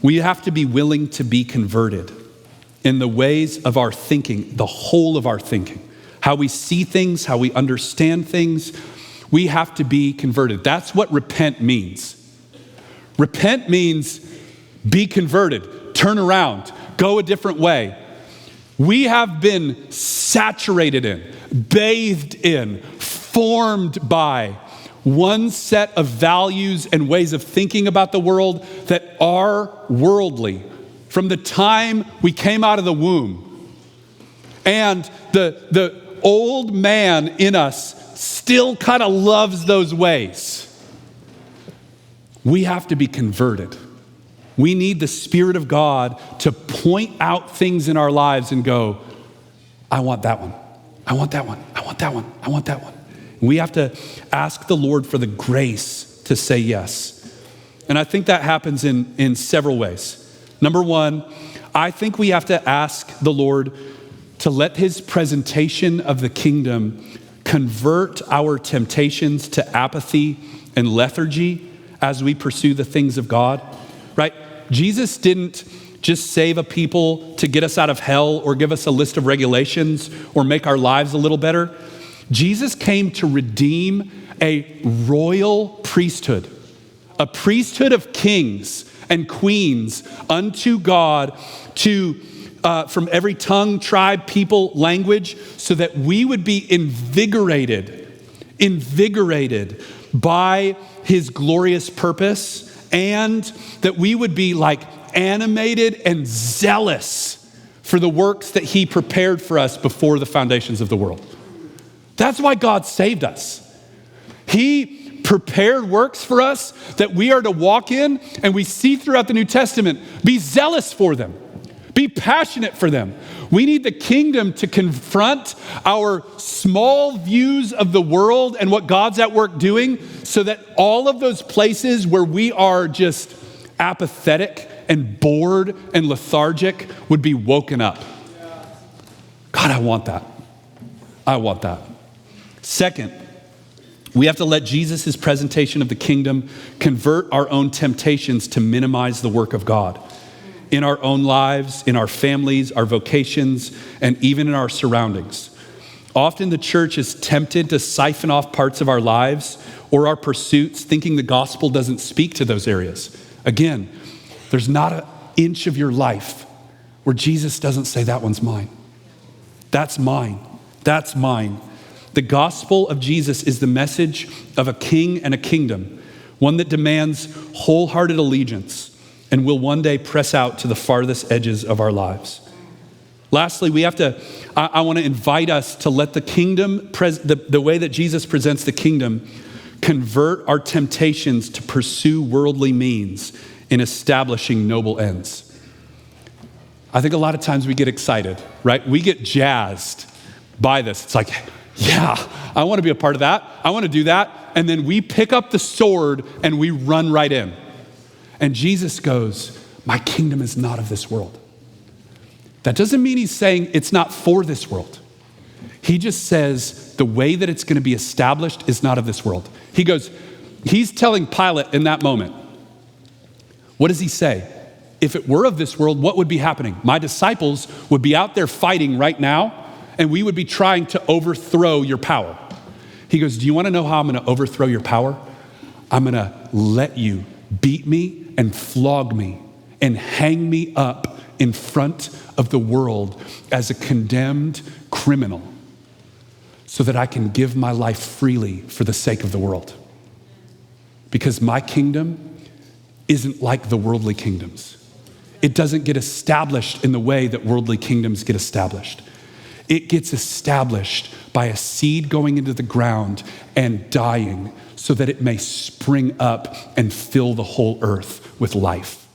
We have to be willing to be converted in the ways of our thinking, the whole of our thinking, how we see things, how we understand things. We have to be converted. That's what repent means. Repent means be converted, turn around, go a different way. We have been saturated in, bathed in, formed by one set of values and ways of thinking about the world that are worldly from the time we came out of the womb. And the old man in us still kind of loves those ways. We have to be converted. We need the Spirit of God to point out things in our lives and go, I want that one. I want that one. I want that one. I want that one. We have to ask the Lord for the grace to say yes. And I think that happens in several ways. Number one, I think we have to ask the Lord to let his presentation of the kingdom convert our temptations to apathy and lethargy as we pursue the things of God, right? Jesus didn't just save a people to get us out of hell or give us a list of regulations or make our lives a little better. Jesus came to redeem a royal priesthood, a priesthood of kings and queens unto God from every tongue, tribe, people, language, so that we would be invigorated by his glorious purpose, and that we would be like animated and zealous for the works that he prepared for us before the foundations of the world. That's why God saved us. He prepared works for us that we are to walk in, and we see throughout the New Testament. Be zealous for them. Be passionate for them. We need the kingdom to confront our small views of the world and what God's at work doing, so that all of those places where we are just apathetic and bored and lethargic would be woken up. God, I want that. I want that. Second, we have to let Jesus' presentation of the kingdom convert our own temptations to minimize the work of God in our own lives, in our families, our vocations, and even in our surroundings. Often the church is tempted to siphon off parts of our lives or our pursuits, thinking the gospel doesn't speak to those areas. Again, there's not an inch of your life where Jesus doesn't say, that one's mine. That's mine. That's mine. The gospel of Jesus is the message of a king and a kingdom, one that demands wholehearted allegiance and will one day press out to the farthest edges of our lives. Lastly, I want to invite us to let the kingdom, the way that Jesus presents the kingdom, convert our temptations to pursue worldly means in establishing noble ends. I think a lot of times we get excited, right? We get jazzed by this. It's like, yeah, I want to be a part of that. I want to do that. And then we pick up the sword and we run right in. And Jesus goes, my kingdom is not of this world. That doesn't mean he's saying it's not for this world. He just says the way that it's going to be established is not of this world. He's telling Pilate in that moment, what does he say? If it were of this world, what would be happening? My disciples would be out there fighting right now, and we would be trying to overthrow your power. He goes, do you want to know how I'm going to overthrow your power? I'm going to let you beat me and flog me and hang me up in front of the world as a condemned criminal so that I can give my life freely for the sake of the world. Because my kingdom isn't like the worldly kingdoms. It doesn't get established in the way that worldly kingdoms get established. It gets established by a seed going into the ground and dying so that it may spring up and fill the whole earth with life.